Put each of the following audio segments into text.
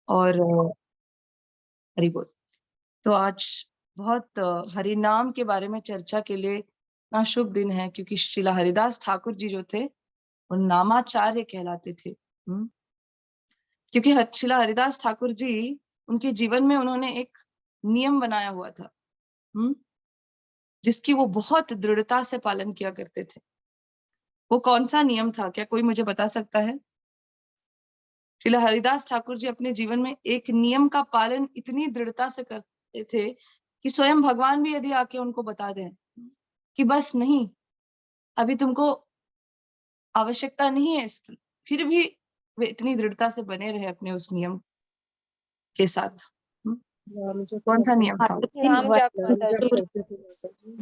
और हरि बोल। तो आज बहुत हरि नाम के बारे में चर्चा के लिए इतना शुभ दिन है, क्योंकि श्रीला हरिदास ठाकुर जी जो थे वो नामाचार्य कहलाते थे। क्योंकि श्रीला हरिदास ठाकुर जी, उनके जीवन में उन्होंने एक नियम बनाया हुआ था, जिसकी वो बहुत दृढ़ता से पालन किया करते थे। वो कौन सा नियम था, क्या कोई मुझे बता सकता है? श्रीला हरिदास ठाकुर जी अपने जीवन में एक नियम का पालन इतनी दृढ़ता से करते थे कि स्वयं भगवान भी यदि आके उनको बता दें कि बस नहीं, अभी तुमको आवश्यकता नहीं है इसकी, फिर भी वे इतनी दृढ़ता से बने रहे अपने उस नियम के साथ। कौन सा नियम था? नाम जाप माता जी।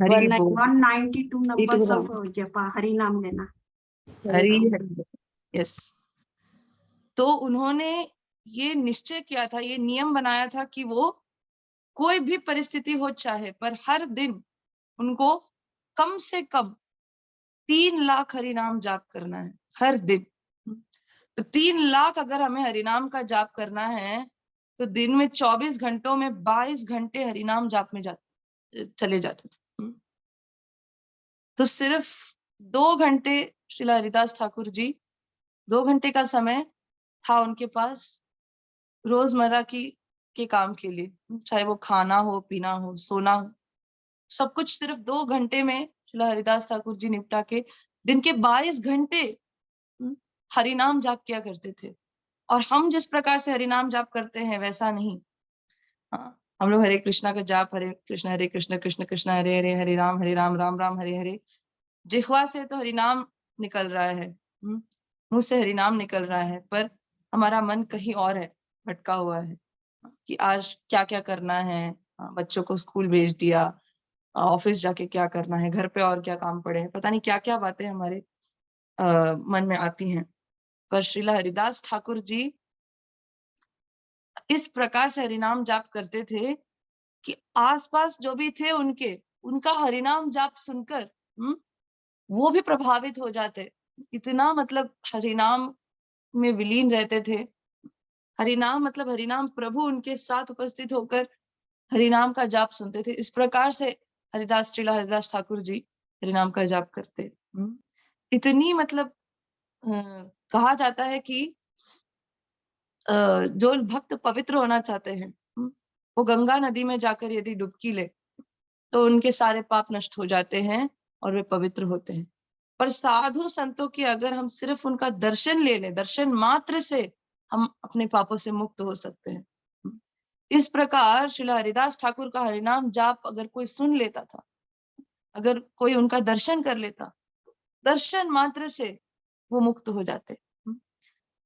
हरि बोल। 192 नंबर्स ऑफ जपा, हरि नाम लेना। हरि हरि। यस। तो उन्होंने ये निश्चय किया था, ये नियम बनाया था कि वो कोई भी परिस्थिति हो चाहे, पर हर दिन उनको कम से कम 3 लाख हरिनाम जाप करना है हर दिन। तो 3 लाख अगर हमें हरिनाम का जाप करना है, तो दिन में 24 घंटों में 22 घंटे हरिनाम जाप में चले जाते थे। तो सिर्फ 2 घंटे श्रीला हरिदास ठाकुर जी, 2 घंटे का समय था उनके पास रोजमर्रा के काम के लिए, चाहे वो खाना हो, पीना हो, सोना हो, सब कुछ सिर्फ 2 घंटे में श्रीला हरिदास ठाकुर जी निपटा के दिन के 22 घंटे हरिनाम जाप किया करते थे। और हम जिस प्रकार से हरिनाम जाप करते हैं वैसा नहीं। हाँ, हम लोग हरे कृष्णा का जाप, हरे कृष्ण कृष्ण कृष्ण हरे हरे, हरे राम राम राम हरे हरे। जिह्वा से तो हरिनाम निकल रहा है, मुंह से हरिनाम निकल रहा है, पर हमारा मन कहीं और है, भटका हुआ है कि आज क्या क्या करना है, बच्चों को स्कूल भेज दिया, ऑफिस जाके क्या करना है, घर पे और क्या काम पड़े हैं, पता नहीं क्या क्या बातें हमारे मन में आती हैं। पर श्रीला हरिदास ठाकुर जी इस प्रकार से हरिनाम जाप करते थे कि आसपास जो भी थे उनका हरिनाम जाप सुनकर वो भी प्रभावित हो जाते। इतना मतलब हरिनाम में विलीन रहते थे। हरिनाम मतलब हरिनाम प्रभु उनके साथ उपस्थित होकर हरिनाम का जाप सुनते थे। इस प्रकार से श्रीला हरिदास ठाकुर जी हरिनाम का जाप करते। इतनी मतलब कहा जाता है कि जो भक्त पवित्र होना चाहते हैं, वो गंगा नदी में जाकर यदि डुबकी ले तो उनके सारे पाप नष्ट हो जाते हैं और वे पवित्र होते हैं। पर साधु संतों की अगर हम सिर्फ उनका दर्शन ले लें, दर्शन मात्र से हम अपने पापों से मुक्त हो सकते हैं। इस प्रकार श्रीला हरिदास ठाकुर का हरिनाम जाप अगर कोई सुन लेता था, अगर कोई उनका दर्शन कर लेता, दर्शन मात्र से वो मुक्त हो जाते।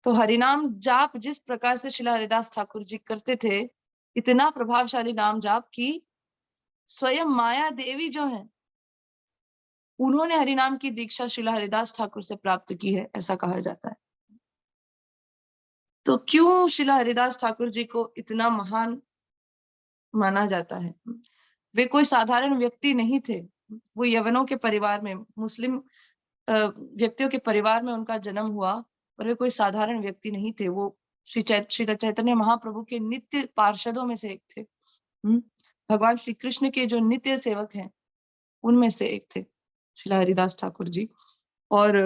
तो हरिनाम जाप जिस प्रकार से श्रीला हरिदास ठाकुर जी करते थे, इतना प्रभावशाली नाम जाप की स्वयं माया देवी जो है, उन्होंने हरिनाम की दीक्षा श्रीला हरिदास ठाकुर से प्राप्त की है, ऐसा कहा जाता है। तो क्यों श्रीला हरिदास ठाकुर जी को इतना महान माना जाता है? वे कोई साधारण व्यक्ति नहीं थे। वो यवनों के परिवार में, मुस्लिम व्यक्तियों के परिवार में उनका जन्म हुआ, और वे कोई साधारण व्यक्ति नहीं थे। वो श्री चैतन्य महाप्रभु के नित्य पार्षदों में से एक थे। भगवान श्री कृष्ण के जो नित्य सेवक हैं उनमें से एक थे श्रीला हरिदास ठाकुर जी। और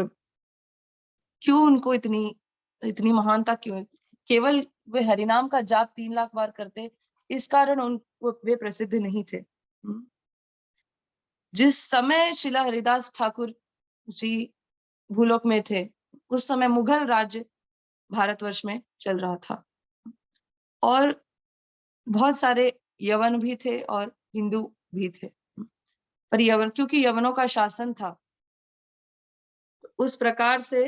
क्यों उनको इतनी महानता क्यों? केवल वे हरिनाम का जाप 3 लाख बार करते, इस कारण वे प्रसिद्ध नहीं थे। जिस समय श्रीला हरिदास ठाकुर जी भूलोक में थे, उस समय मुगल राज्य भारतवर्ष में चल रहा था, और बहुत सारे यवन भी थे और हिंदू भी थे। पर क्योंकि यवनों का शासन था, तो उस प्रकार से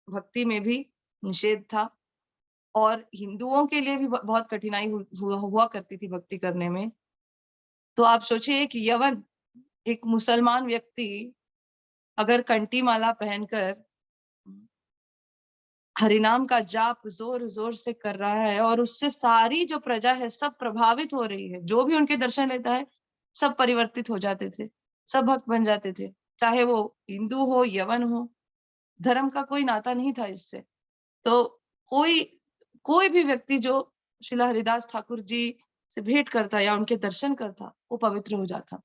भक्ति में भी निषेध था, और हिंदुओं के लिए भी बहुत कठिनाई हुआ करती थी भक्ति करने में। तो आप सोचिए कि यवन, एक मुसलमान व्यक्ति अगर कंठी माला पहनकर हरिनाम का जाप जोर जोर से कर रहा है, और उससे सारी जो प्रजा है सब प्रभावित हो रही है, जो भी उनके दर्शन लेता है सब परिवर्तित हो जाते थे, सब भक्त बन जाते थे, चाहे वो हिंदू हो, यवन हो, धर्म का कोई नाता नहीं था इससे। तो कोई भी व्यक्ति जो श्रीला हरिदास ठाकुर जी से भेंट करता या उनके दर्शन करता, वो पवित्र हो जाता।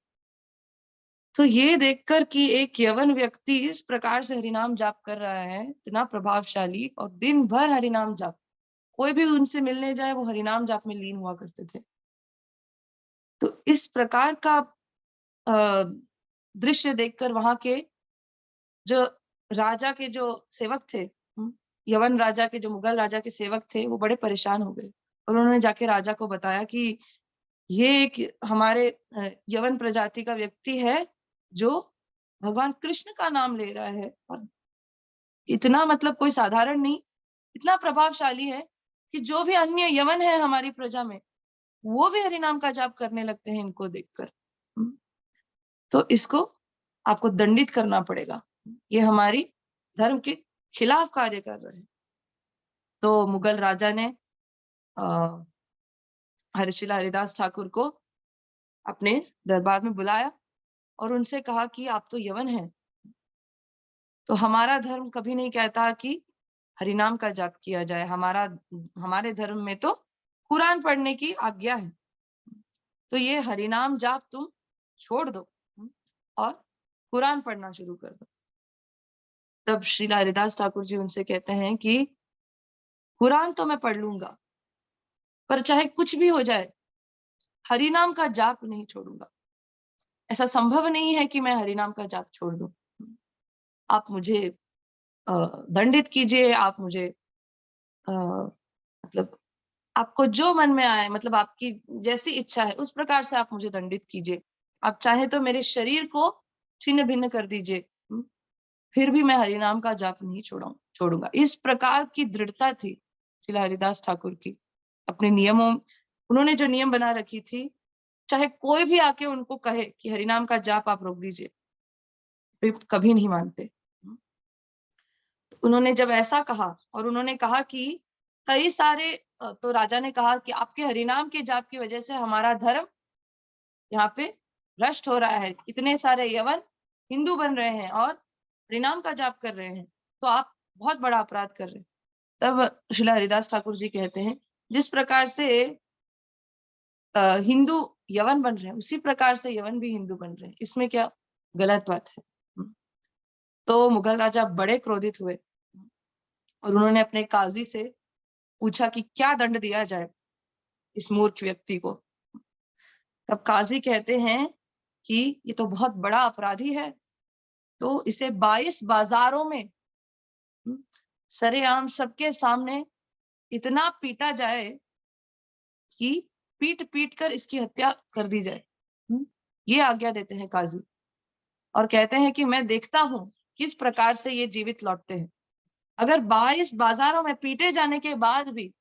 तो ये देखकर कि एक यवन व्यक्ति इस प्रकार से हरिनाम जाप कर रहा है, इतना प्रभावशाली, और दिन भर हरिनाम जाप, कोई भी उनसे मिलने जाए वो हरिनाम जाप में लीन हुआ करते थे। तो इस प्रकार का दृश्य देखकर वहां के जो राजा के जो सेवक थे, यवन राजा के, जो मुगल राजा के सेवक थे, वो बड़े परेशान हो गए और उन्होंने जाके राजा को बताया कि ये एक हमारे यवन प्रजाति का व्यक्ति है जो भगवान कृष्ण का नाम ले रहा है, और इतना मतलब कोई साधारण नहीं, इतना प्रभावशाली है कि जो भी अन्य यवन है हमारी प्रजा में, वो भी हरिनाम का जाप करने लगते हैं इनको देखकर। तो इसको आपको दंडित करना पड़ेगा, ये हमारी धर्म के खिलाफ कार्य कर रहे हैं। तो मुगल राजा ने हरिशिला हरिदास ठाकुर को अपने दरबार में बुलाया और उनसे कहा कि आप तो यवन हैं, तो हमारा धर्म कभी नहीं कहता कि हरिनाम का जाप किया जाए, हमारे धर्म में तो कुरान पढ़ने की आज्ञा है, तो ये हरिनाम जाप तुम छोड़ दो और कुरान पढ़ना शुरू कर दो। तब श्रीला हरिदास ठाकुर जी उनसे कहते हैं कि कुरान तो मैं पढ़ लूंगा, पर चाहे कुछ भी हो जाए हरिनाम का जाप नहीं छोड़ूंगा। ऐसा संभव नहीं है कि मैं हरिनाम का जाप छोड़ दूं। आप मुझे दंडित कीजिए, आप मुझे मतलब आपको जो मन में आए, मतलब आपकी जैसी इच्छा है उस प्रकार से आप मुझे दंडित कीजिए। आप चाहे तो मेरे शरीर को छिन्न भिन्न कर दीजिए, फिर भी मैं हरिनाम का जाप नहीं छोड़ूंगा। इस प्रकार की दृढ़ता थी श्रीला हरिदास ठाकुर की अपने नियमों। उन्होंने जो नियम बना रखी थी, चाहे कोई भी आके उनको कहे कि हरिनाम का जाप आप रोक दीजिए, वे कभी नहीं मानते। उन्होंने जब ऐसा कहा और उन्होंने कहा कि कई सारे तो राजा ने कहा कि आपके हरिनाम के जाप की वजह से हमारा धर्म यहाँ पे भ्रष्ट हो रहा है, इतने सारे यवन हिंदू बन रहे हैं और हरिनाम का जाप कर रहे हैं, तो आप बहुत बड़ा अपराध कर रहे हैं। तब श्रीला हरिदास ठाकुर जी कहते हैं, जिस प्रकार से हिंदू यवन बन रहे हैं उसी प्रकार से यवन भी हिंदू बन रहे हैं, इसमें क्या गलत बात है। तो मुगल राजा बड़े क्रोधित हुए और उन्होंने अपने काजी से पूछा कि क्या दंड दिया जाए इस मूर्ख व्यक्ति को। तब काजी कहते हैं कि ये तो बहुत बड़ा अपराधी है, तो इसे 22 बाजारों में सरेआम सबके सामने इतना पीटा जाए कि पीट पीट कर इसकी हत्या कर दी जाए। ये आज्ञा देते हैं काजी और कहते हैं कि मैं देखता हूं किस प्रकार से ये जीवित लौटते हैं। अगर 22 बाजारों में पीटे जाने के बाद भी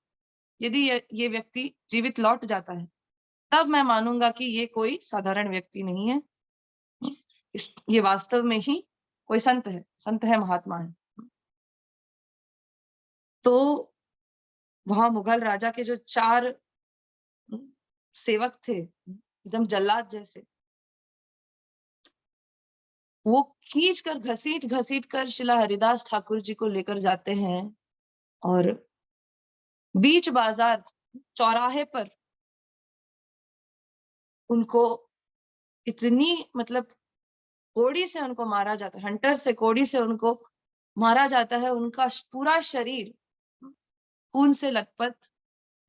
यदि ये व्यक्ति जीवित लौट जाता है, तब मैं मानूंगा कि ये कोई साधारण व्यक्ति नहीं है, ये वास्तव में ही कोई संत है, महात्मा है। तो वहां मुगल राजा के जो 4 सेवक थे, एकदम जल्लाद जैसे, वो खींच कर घसीट घसीट कर श्रीला हरिदास ठाकुर जी को लेकर जाते हैं और बीच बाजार चौराहे पर उनको इतनी मतलब कोड़ी से उनको मारा जाता है, हंटर से कोड़ी से उनको मारा जाता है। उनका पूरा शरीर खून से लथपथ,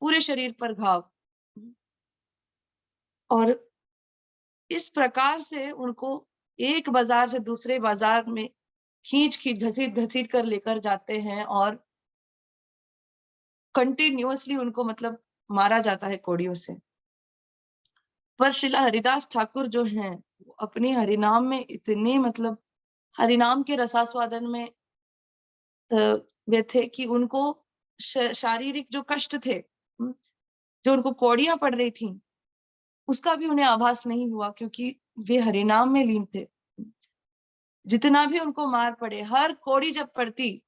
पूरे शरीर पर घाव, और इस प्रकार से उनको एक बाजार से दूसरे बाजार में खींच खींच घसीट घसीट कर लेकर जाते हैं और कंटिन्यूअसली उनको मतलब मारा जाता है कोड़ियों से। पर श्रीला हरिदास ठाकुर जो हैं, अपने हरिनाम में इतने मतलब हरिनाम के रसास्वादन में वे थे कि उनको शारीरिक जो कष्ट थे, जो उनको कौड़ियां पड़ रही थी, उसका भी उन्हें आभास नहीं हुआ, क्योंकि वे हरिनाम में लीन थे। जितना भी उनको मार पड़े, हर कौड़ी जब पड़ती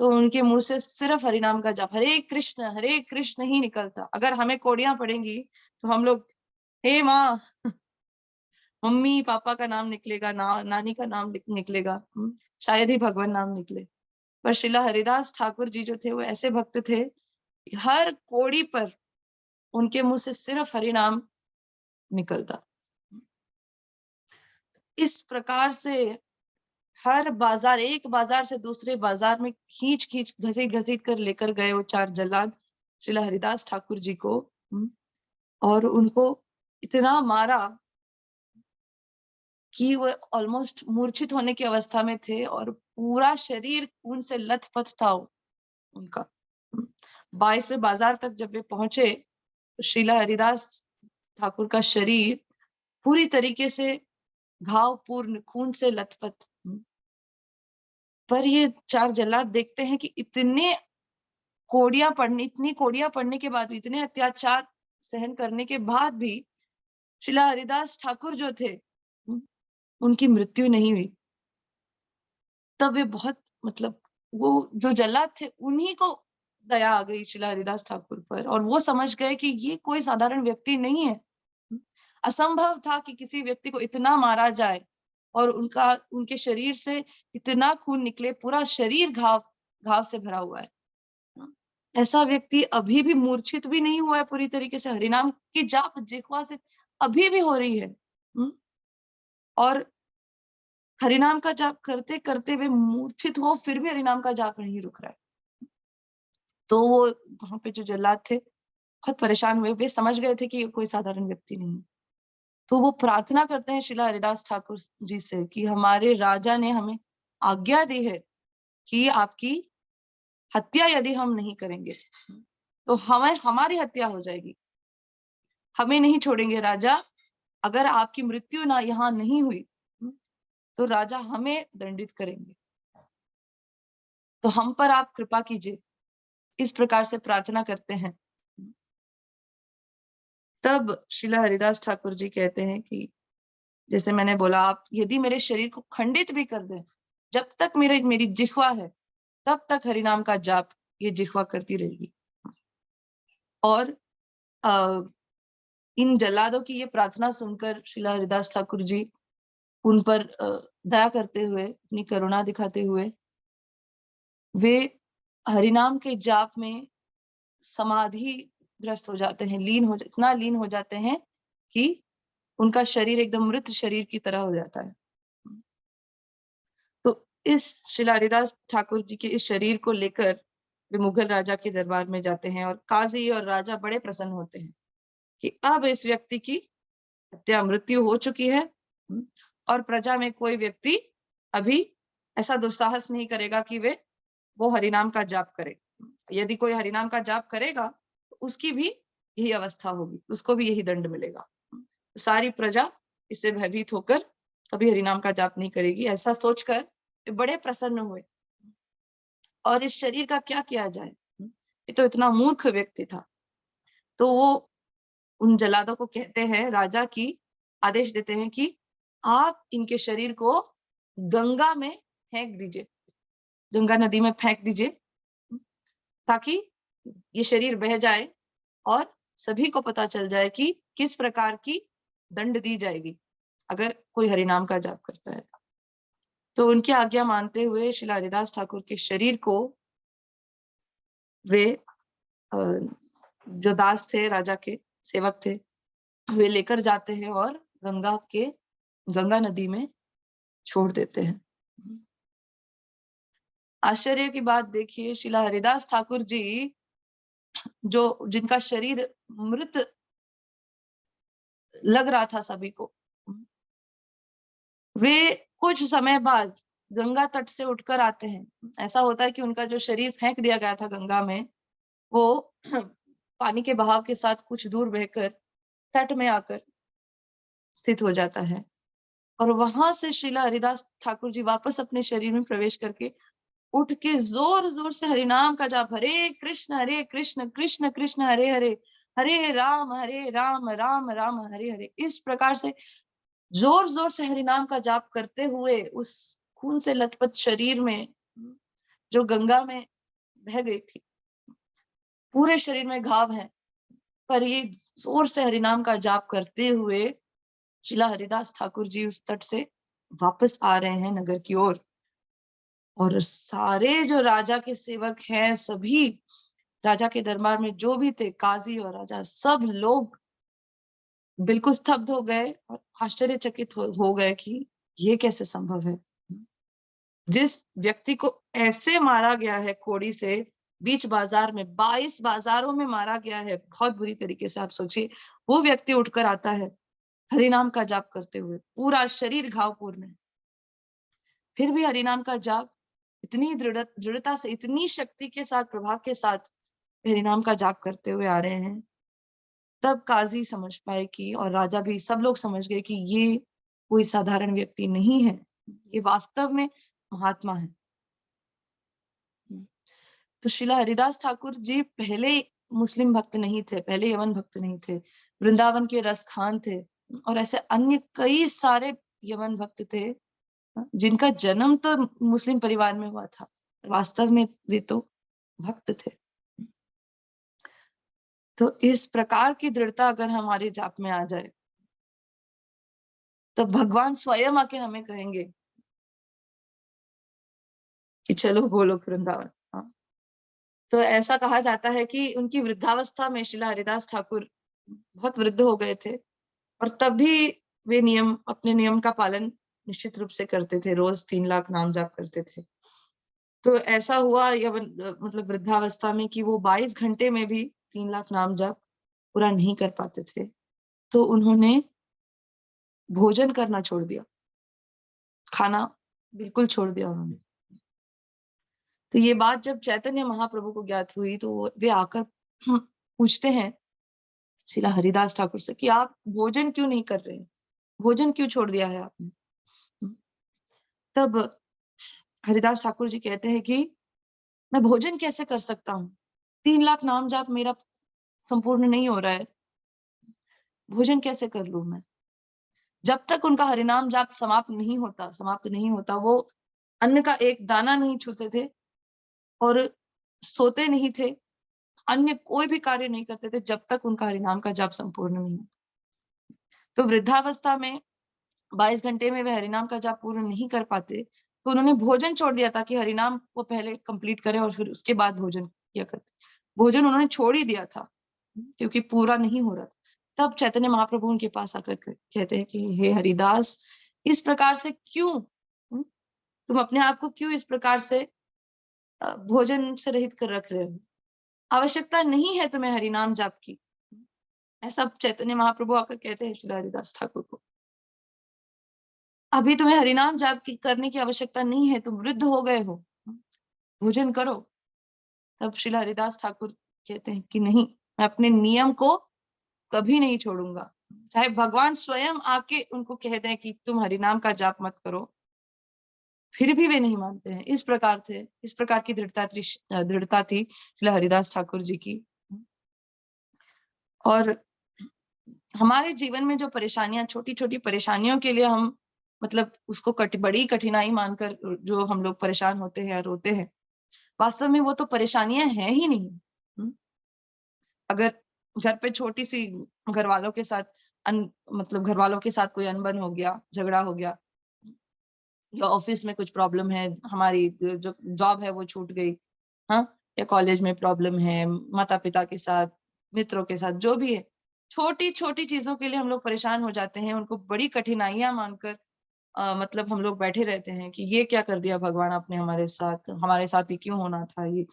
तो उनके मुंह से सिर्फ हरिनाम का जाप, हरे कृष्ण ही निकलता। अगर हमें कौड़ियां पड़ेंगी तो हम लोग हे माँ, मम्मी पापा का नाम निकलेगा, नानी का नाम निकलेगा, शायद ही भगवान नाम निकले। पर श्रीला हरिदास ठाकुर जी जो थे वो ऐसे भक्त थे, हर कौड़ी पर उनके मुंह से सिर्फ हरि नाम निकलता। इस प्रकार से हर बाजार, एक बाजार से दूसरे बाजार में खींच खींच घसीट घसीट कर लेकर गए वो 4 जल्लाद श्रीला हरिदास ठाकुर जी को। और उनको इतना मारा कि वो ऑलमोस्ट मूर्छित होने की अवस्था में थे और पूरा शरीर खून से लथपथ था उनका। 22वें बाजार तक जब वे पहुंचे तो श्रीला हरिदास ठाकुर का शरीर पूरी तरीके से घाव पूर्ण, खून से लथपथ। पर ये 4 जल्लाद देखते हैं कि इतनी कोड़ियां पड़ने के बाद भी, इतने अत्याचार सहन करने के बाद भी श्रीला हरिदास ठाकुर जो थे उनकी मृत्यु नहीं हुई। तब वे बहुत, मतलब वो जो जल्लाद थे उन्हीं को दया आ गई श्रीला हरिदास ठाकुर पर, और वो समझ गए कि ये कोई साधारण व्यक्ति नहीं है। असंभव था कि किसी व्यक्ति को इतना मारा जाए और उनके शरीर से इतना खून निकले, पूरा शरीर घाव से भरा हुआ है। ऐसा व्यक्ति अभी भी मूर्छित भी नहीं हुआ है पूरी तरीके से, हरिनाम की जाप जिह्वा से अभी भी हो रही है। और हरिनाम का जाप करते करते वे मूर्छित हो, फिर भी हरिनाम का जाप नहीं रुक रहा है। तो वो वहां पे जो जल्लाद थे बहुत परेशान हुए, वे समझ गए थे कि ये कोई साधारण व्यक्ति नहीं। तो वो प्रार्थना करते हैं श्रीला हरिदास ठाकुर जी से कि हमारे राजा ने हमें आज्ञा दी है कि आपकी हत्या यदि हम नहीं करेंगे तो हमारी हत्या हो जाएगी, हमें नहीं छोड़ेंगे राजा। अगर आपकी मृत्यु ना यहाँ नहीं हुई तो राजा हमें दंडित करेंगे, तो हम पर आप कृपा कीजिए। इस प्रकार से प्रार्थना करते हैं। तब श्रीला हरिदास ठाकुर जी कहते हैं कि जैसे मैंने बोला, आप यदि मेरे शरीर को खंडित भी कर दें, जब तक मेरी जिह्वा है तब तक हरिनाम का जाप ये जिह्वा करती रहेगी। और इन जल्लादों की ये प्रार्थना सुनकर श्रीला हरिदास ठाकुर जी उन पर दया करते हुए, अपनी करुणा दिखाते हुए, वे हरिनाम के जाप में समाधि ग्रस्त हो जाते हैं, इतना लीन हो जाते हैं कि उनका शरीर एकदम मृत शरीर की तरह हो जाता है। तो इस श्रीला हरिदास ठाकुर जी के इस शरीर को लेकर वे मुगल राजा के दरबार में जाते हैं और काजी और राजा बड़े प्रसन्न होते हैं कि अब इस व्यक्ति की मृत्यु हो चुकी है और प्रजा में कोई व्यक्ति अभी ऐसा दुस्साहस नहीं करेगा कि वो हरिनाम का जाप करे। यदि कोई हरिनाम का जाप करेगा तो उसकी भी यही अवस्था होगी, उसको भी यही दंड मिलेगा। सारी प्रजा इससे भयभीत होकर कभी हरिनाम का जाप नहीं करेगी। ऐसा सोचकर बड़े प्रसन्न हुए। और इस शरीर का क्या किया जाए, ये तो इतना मूर्ख व्यक्ति था। तो वो उन जल्लादों को कहते हैं, राजा की आदेश देते हैं कि आप इनके शरीर को गंगा में फेंक दीजिए, गंगा नदी में फेंक दीजिए, ताकि ये शरीर बह जाए और सभी को पता चल जाए कि किस प्रकार की दंड दी जाएगी अगर कोई हरिनाम का जाप करता है। तो उनकी आज्ञा मानते हुए श्रीला हरिदास ठाकुर के शरीर को वे जो दास थे, राजा के सेवक थे, वे लेकर जाते हैं और गंगा नदी में छोड़ देते हैं। आश्चर्य की बात देखिए, श्रीला हरिदास ठाकुर जी जिनका शरीर मृत लग रहा था सभी को, वे कुछ समय बाद गंगा तट से उठकर आते हैं। ऐसा होता है कि उनका जो शरीर फेंक दिया गया था गंगा में, वो पानी के बहाव के साथ कुछ दूर बहकर तट में आकर स्थित हो जाता है और वहां से श्रीला हरिदास ठाकुर जी वापस अपने शरीर में प्रवेश करके उठ के जोर जोर से हरिनाम का जाप, हरे कृष्ण कृष्ण कृष्ण हरे हरे, हरे राम राम राम हरे हरे, इस प्रकार से जोर जोर से हरिनाम का जाप करते हुए उस खून से लथपथ शरीर में जो गंगा में बह गई थी, पूरे शरीर में घाव है, पर ये जोर से हरिनाम का जाप करते हुए श्रीला हरिदास ठाकुर जी उस तट से वापस आ रहे हैं नगर की ओर। और सारे जो राजा के सेवक हैं सभी राजा के दरबार में जो भी थे, काजी और राजा, सब लोग बिल्कुल स्तब्ध हो गए और आश्चर्यचकित हो गए कि ये कैसे संभव है? जिस व्यक्ति को ऐसे मारा गया है कोड़ी से, बीच बाजार में 22 बाजारों में मारा गया है, बहुत बुरी तरीके से, आप सोचिए, वो व्यक्ति उठकर आता है हरि नाम का जाप करते हुए, पूरा शरीर घावपूर्ण है, फिर भी हरि नाम का जाप इतनी दृढ़ता से, इतनी शक्ति के साथ, प्रभाव के साथ हरि नाम का जाप करते हुए आ रहे हैं। तब काजी समझ पाए कि, और राजा भी, सब लोग समझ गए कि ये कोई साधारण व्यक्ति नहीं है, ये वास्तव में महात्मा है। तो श्रीला हरिदास ठाकुर जी पहले मुस्लिम भक्त नहीं थे, पहले यवन भक्त नहीं थे, वृंदावन के रस खान थे, और ऐसे अन्य कई सारे यवन भक्त थे जिनका जन्म तो मुस्लिम परिवार में हुआ था, वास्तव में वे तो भक्त थे। तो इस प्रकार की दृढ़ता अगर हमारे जाप में आ जाए, तो भगवान स्वयं आके हमें कहेंगे कि चलो बोलो वृंदावन। हाँ। तो ऐसा कहा जाता है कि उनकी वृद्धावस्था में श्रीला हरिदास ठाकुर बहुत वृद्ध हो गए थे, और तब भी वे अपने नियम का पालन निश्चित रूप से करते थे, रोज 3 लाख नाम जाप करते थे। तो ऐसा हुआ मतलब वृद्धावस्था में कि वो 22 घंटे में भी 3 लाख नाम जाप पूरा नहीं कर पाते थे। तो उन्होंने भोजन करना छोड़ दिया, खाना बिल्कुल छोड़ दिया उन्होंने। तो ये बात जब चैतन्य महाप्रभु को ज्ञात हुई, तो वे आकर पूछते हैं श्रीला हरिदास ठाकुर से कि आप भोजन क्यों नहीं कर रहे हैं? भोजन क्यों छोड़ दिया है आपने? तब हरिदास ठाकुर जी कहते हैं कि मैं भोजन कैसे कर सकता हूँ? 3 लाख नाम जाप मेरा संपूर्ण नहीं हो रहा है। भोजन कैसे कर लूँ मैं? जब तक उनका हरिनाम जाप समाप्त नहीं होता, वो अन्न का एक दाना नहीं छूते थे और सोते नहीं थे, अन्य कोई भी कार्य नहीं करते थे जब तक उनका हरिनाम का जाप संपूर्ण नहीं होता। तो वृद्धावस्था में 22 घंटे में वे हरिनाम का जाप पूर्ण नहीं कर पाते, तो उन्होंने भोजन छोड़ दिया था कि हरिनाम वो पहले कंप्लीट करें और फिर उसके बाद भोजन किया करते। भोजन उन्होंने छोड़ ही दिया था क्योंकि पूरा नहीं हो रहा था। तब चैतन्य महाप्रभु उनके पास आकर कहते हैं कि हे हरिदास, इस प्रकार से क्यों, तुम अपने आप को क्यों इस प्रकार से भोजन से रहित कर रख रहे हो? आवश्यकता नहीं है तुम्हें हरिनाम जाप की। ऐसा चैतन्य महाप्रभु आकर कहते हैं श्री हरिदास ठाकुर को। अभी तुम्हें हरिनाम जाप की करने की आवश्यकता नहीं है, तुम वृद्ध हो गए हो, भोजन करो। तब श्री हरिदास ठाकुर कहते हैं कि नहीं, मैं अपने नियम को कभी नहीं छोड़ूंगा, चाहे भगवान स्वयं आके उनको कह दें कि तुम हरिनाम का जाप मत करो, फिर भी वे नहीं मानते हैं। इस प्रकार की दृढ़ता थी श्री हरिदास ठाकुर जी की। और हमारे जीवन में जो परेशानियां, छोटी-छोटी परेशानियों के लिए हम मतलब उसको बड़ी कठिनाई मानकर जो हम लोग परेशान होते हैं या रोते हैं, वास्तव में वो तो परेशानियां हैं ही नहीं। अगर घर पे छोटी सी घर वालों के साथ मतलब घर वालों के साथ कोई अनबन हो गया, झगड़ा हो गया, या ऑफिस में कुछ प्रॉब्लम है, हमारी जो जॉब है वो छूट गई, हाँ, या कॉलेज में प्रॉब्लम है, माता पिता के साथ, मित्रों के साथ, जो भी है, छोटी छोटी चीजों के लिए हम लोग परेशान हो जाते हैं, उनको बड़ी कठिनाइयां मानकर मतलब हम लोग बैठे रहते हैं कि ये क्या कर दिया भगवान आपने हमारे साथ ही क्यों होना था ये।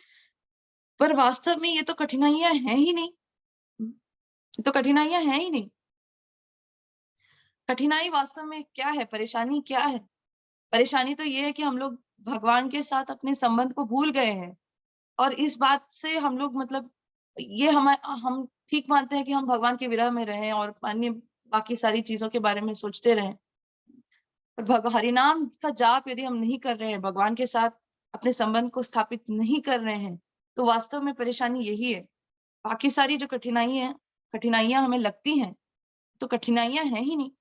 पर वास्तव में ये तो कठिनाइयां हैं ही नहीं। ये तो कठिनाइयां हैं ही नहीं। कठिनाई वास्तव में क्या है? परेशानी क्या है? परेशानी तो ये है कि हम लोग भगवान के साथ अपने संबंध को भूल गए हैं, और इस बात से हम लोग मतलब ये हम ठीक मानते हैं कि हम भगवान के विरह में रहें और अन्य बाकी सारी चीजों के बारे में सोचते रहें। पर हरिनाम का जाप यदि हम नहीं कर रहे हैं, भगवान के साथ अपने संबंध को स्थापित नहीं कर रहे हैं, तो वास्तव में परेशानी यही है। बाकी सारी जो कठिनाइयां हमें लगती हैं, तो कठिनाइयां हैं ही नहीं।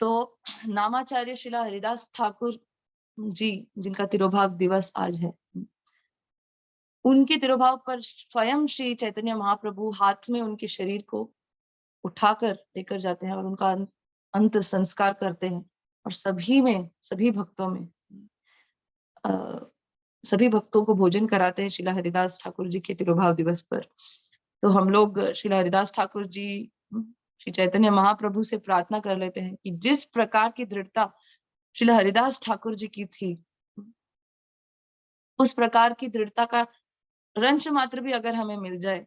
तो नामाचार्य शिला हरिदास ठाकुर जी, जिनका तिरोभाव दिवस आज है, उनके तिरोभाव पर स्वयं श्री चैतन्य महाप्रभु हाथ में उनके शरीर को उठाकर लेकर जाते हैं और उनका अंत संस्कार करते हैं, और सभी भक्तों में सभी भक्तों को भोजन कराते हैं श्रीला हरिदास ठाकुर जी के तिरुभाव दिवस पर। तो हम लोग श्रीला हरिदास ठाकुर जी, श्री चैतन्य महाप्रभु से प्रार्थना कर लेते हैं कि जिस प्रकार की दृढ़ता श्रीला हरिदास ठाकुर जी की थी, उस प्रकार की दृढ़ता का रंच मात्र भी अगर हमें मिल जाए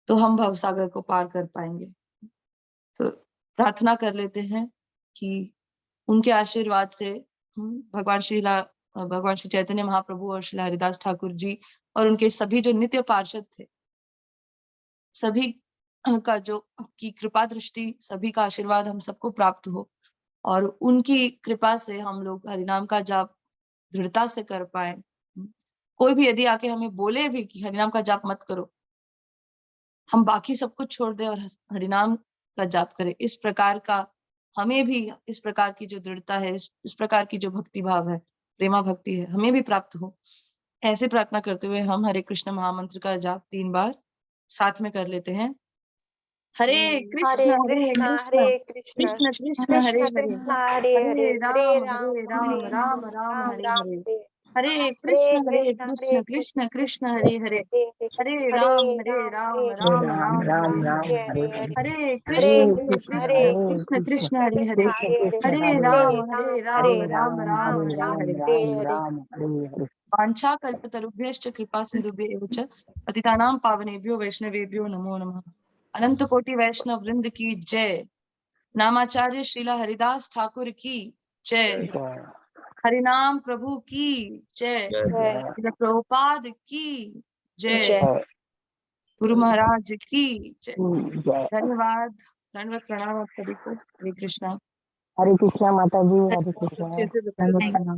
तो हम भवसागर को पार कर पाएंगे। तो प्रार्थना कर लेते हैं कि उनके आशीर्वाद से भगवान श्री चैतन्य महाप्रभु और श्री हरिदास ठाकुर जी और उनके सभी जो नित्य पार्षद थे, सभी का जो की कृपा दृष्टि, सभी का आशीर्वाद हम सबको प्राप्त हो और उनकी कृपा से हम लोग हरिनाम का जाप दृढ़ता से कर पाए। कोई भी यदि आके हमें बोले भी कि हरिनाम का जाप मत करो, हम बाकी सब कुछ छोड़ दें और हरिनाम का जाप करें। इस प्रकार का हमें भी, इस प्रकार की जो दृढ़ता है, इस प्रकार की जो भक्ति भाव है, प्रेमा भक्ति है, हमें भी प्राप्त हो। ऐसे प्रार्थना करते हुए हम हरे कृष्ण महामंत्र का जाप 3 बार साथ में कर लेते हैं। हरे हरे कृष्ण कृष्णा हरे कृष्णा कृष्ण कृष्ण हरे कृष्ण हरे, कृष्णा हरे हरे हरे हरे राम हरे राम राम राम हरे राम हरे, हरे हरे हरे कृष्ण कृष्ण कृष्ण हरे हरे, हरे राम राम राम राम हरे राम हरे, हरे हरे हरे हरे हरे कृष्ण हरे कृष्ण कृष्ण कृष्ण हरे हरे, कृष्ण हरे हरे हरे हरे राम राम राम हरे राम हरे। हरे हरे वाञ्छा कल्पतरुभ्यश्च कृपा सिन्धुभ्य एव च पतितानां पावनेभ्यो वैष्णवेभ्यो नमो नमः। अनंत कोटि वैष्णव वृंद की जय। नामाचार्य श्रीला हरिदास ठाकुर की जय। हरिनाम प्रभु की जय। श्रील प्रभुपाद की जय। जय गुरु महाराज की जय। धन्यवाद, दंडवत प्रणाम आप सभी को। हरे कृष्णा। हरे कृष्णा माता जी, हरे अच्छे कृष्णा। से बताइए।